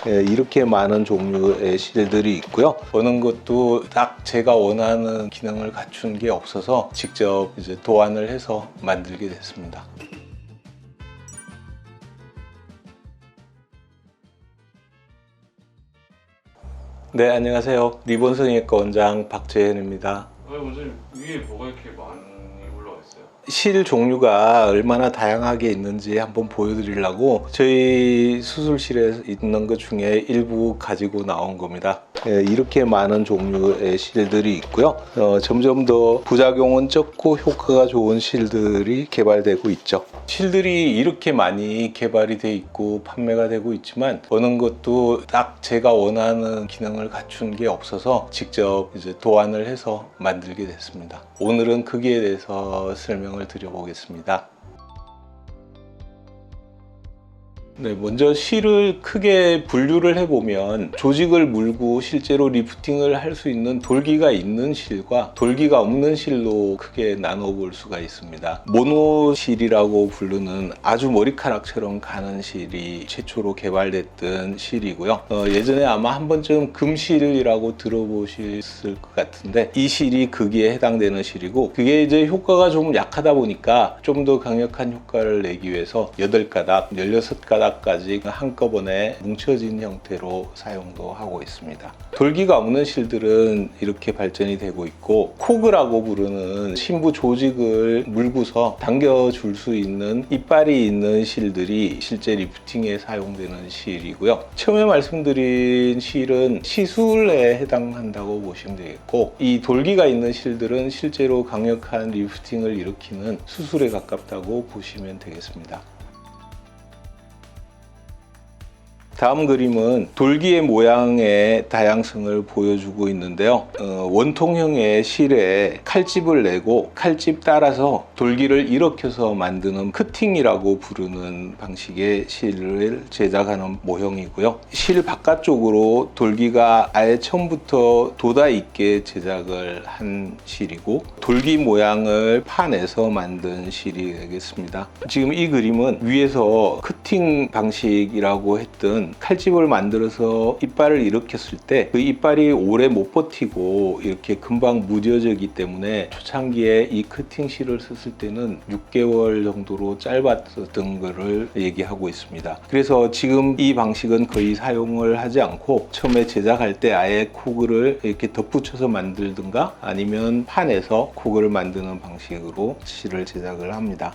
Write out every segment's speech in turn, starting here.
이렇게 많은 종류의 실들이 있고요. 어느 것도 딱 제가 원하는 기능을 갖춘 게 없어서 직접 이제 도안을 해서 만들게 됐습니다. 네, 안녕하세요. 리본 성형외과 원장 박재현입니다. 원장님, 위에 뭐가 이렇게 많이 올라와 있어요? 실 종류가 얼마나 다양하게 있는지 한번 보여드리려고 저희 수술실에 있는 것 중에 일부 가지고 나온 겁니다. 이렇게 많은 종류의 실들이 있고요. 점점 더 부작용은 적고 효과가 좋은 실들이 개발되고 있죠. 실들이 이렇게 많이 개발이 돼 있고 판매가 되고 있지만 어느 것도 딱 제가 원하는 기능을 갖춘 게 없어서 직접 이제 도안을 해서 만들게 됐습니다. 오늘은 거기에 대해서 설명을 드려보겠습니다. 네, 먼저 실을 크게 분류를 해보면 조직을 물고 실제로 리프팅을 할 수 있는 돌기가 있는 실과 돌기가 없는 실로 크게 나눠볼 수가 있습니다. 모노실이라고 부르는 아주 머리카락처럼 가는 실이 최초로 개발됐던 실이고요. 예전에 아마 한 번쯤 금실이라고 들어보셨을 것 같은데 이 실이 거기에 해당되는 실이고 그게 이제 효과가 좀 약하다 보니까 좀 더 강력한 효과를 내기 위해서 8가닥, 16가닥 까지 한꺼번에 뭉쳐진 형태로 사용도 하고 있습니다. 돌기가 없는 실들은 이렇게 발전이 되고 있고 코그라고 부르는 심부 조직을 물고서 당겨줄 수 있는 이빨이 있는 실들이 실제 리프팅에 사용되는 실이고요. 처음에 말씀드린 실은 시술에 해당한다고 보시면 되겠고 이 돌기가 있는 실들은 실제로 강력한 리프팅을 일으키는 수술에 가깝다고 보시면 되겠습니다. 다음 그림은 돌기의 모양의 다양성을 보여주고 있는데요. 원통형의 실에 칼집을 내고 칼집 따라서 돌기를 일으켜서 만드는 커팅이라고 부르는 방식의 실을 제작하는 모형이고요. 실 바깥쪽으로 돌기가 아예 처음부터 돋아 있게 제작을 한 실이고 돌기 모양을 파내서 만든 실이 되겠습니다. 지금 이 그림은 위에서 커팅 방식이라고 했던 칼집을 만들어서 이빨을 일으켰을 때 그 이빨이 오래 못 버티고 이렇게 금방 무뎌지기 때문에 초창기에 이 커팅 실을 썼을 때는 6개월 정도로 짧았던 것을 얘기하고 있습니다. 그래서 지금 이 방식은 거의 사용을 하지 않고 처음에 제작할 때 아예 코그를 이렇게 덧붙여서 만들든가 아니면 판에서 코그를 만드는 방식으로 실을 제작을 합니다.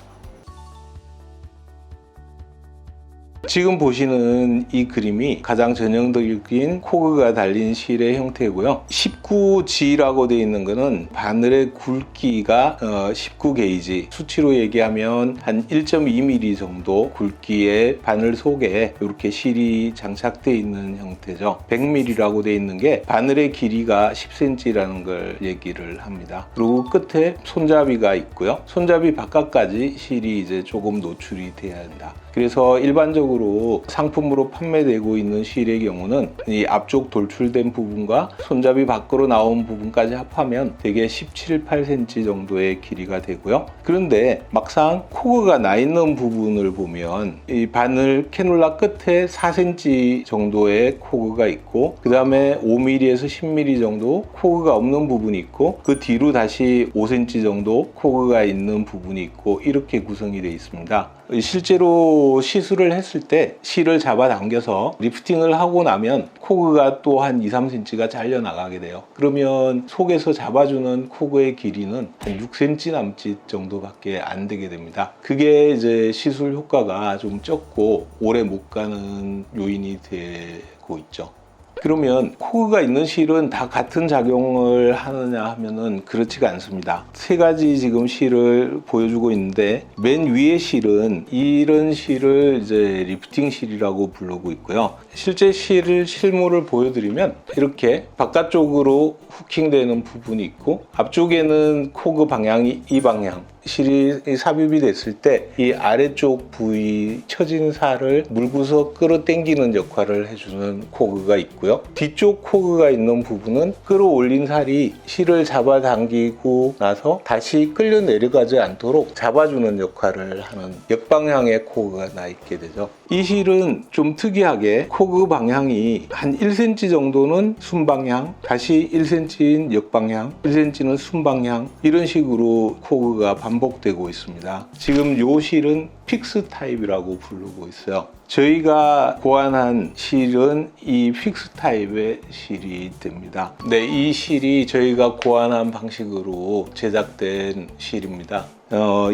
지금 보시는 이 그림이 가장 전형적인 코그가 달린 실의 형태고요. 19G라고 되어 있는 것은 바늘의 굵기가 19게이지, 수치로 얘기하면 한 1.2mm 정도 굵기의 바늘 속에 이렇게 실이 장착되어 있는 형태죠. 100mm라고 되어 있는 게 바늘의 길이가 10cm라는 걸 얘기를 합니다. 그리고 끝에 손잡이가 있고요. 손잡이 바깥까지 실이 이제 조금 노출이 돼야 한다. 그래서 일반적으로 상품으로 판매되고 있는 실의 경우는 이 앞쪽 돌출된 부분과 손잡이 밖으로 나온 부분까지 합하면 대개 17, 8cm 정도의 길이가 되고요. 그런데 막상 코그가 나 있는 부분을 보면 이 바늘 캐놀라 끝에 4cm 정도의 코그가 있고 그 다음에 5mm에서 10mm 정도 코그가 없는 부분이 있고 그 뒤로 다시 5cm 정도 코그가 있는 부분이 있고 이렇게 구성이 되어 있습니다. 실제로 시술을 했을 때 실을 잡아당겨서 리프팅을 하고 나면 코그가 또 한 2, 3cm가 잘려 나가게 돼요. 그러면 속에서 잡아주는 코그의 길이는 한 6cm 남짓 정도밖에 안 되게 됩니다. 그게 이제 시술 효과가 좀 적고 오래 못 가는 요인이 되고 있죠. 그러면 코그가 있는 실은 다 같은 작용을 하느냐 하면은 그렇지가 않습니다. 3가지 지금 실을 보여주고 있는데 맨 위에 실은 이런 실을 이제 리프팅 실이라고 부르고 있고요. 실제 실물을 보여드리면 이렇게 바깥쪽으로 후킹되는 부분이 있고 앞쪽에는 코그 방향이 이 방향, 실이 삽입이 됐을 때 이 아래쪽 부위 처진 살을 물고서 끌어당기는 역할을 해주는 코그가 있고요. 뒤쪽 코그가 있는 부분은 끌어올린 살이 실을 잡아당기고 나서 다시 끌려 내려가지 않도록 잡아주는 역할을 하는 역방향의 코그가 나 있게 되죠. 이 실은 좀 특이하게 코그 방향이 한 1cm 정도는 순방향, 다시 1cm인 역방향, 1cm는 순방향, 이런 식으로 코그가 반복되고 있습니다. 지금 요 실은 픽스 타입이라고 부르고 있어요. 저희가 고안한 실은 이 픽스 타입의 실이 됩니다. 네, 이 실이 저희가 고안한 방식으로 제작된 실입니다.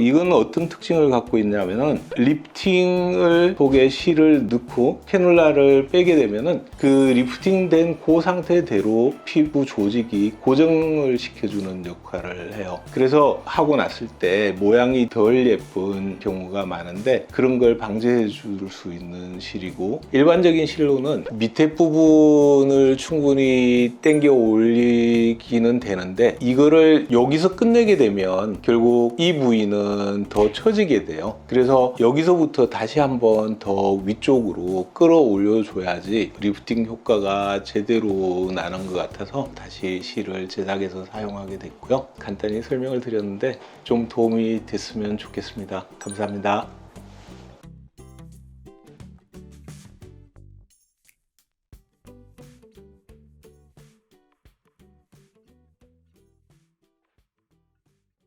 이건 어떤 특징을 갖고 있냐면은 리프팅을 속에 실을 넣고 캐놀라를 빼게 되면은 그 리프팅된 그 상태대로 피부 조직이 고정을 시켜주는 역할을 해요. 그래서 하고 났을 때 모양이 덜 예쁜 경우가 많은데 그런 걸 방지해 줄 수 있는 실이고, 일반적인 실로는 밑에 부분을 충분히 당겨 올리기는 되는데 이거를 여기서 끝내게 되면 결국 이 부위는 더 처지게 돼요. 그래서 여기서부터 다시 한번 더 위쪽으로 끌어올려 줘야지 리프팅 효과가 제대로 나는 것 같아서 다시 실을 제작해서 사용하게 됐고요. 간단히 설명을 드렸는데 좀 도움이 됐으면 좋겠습니다. 감사합니다.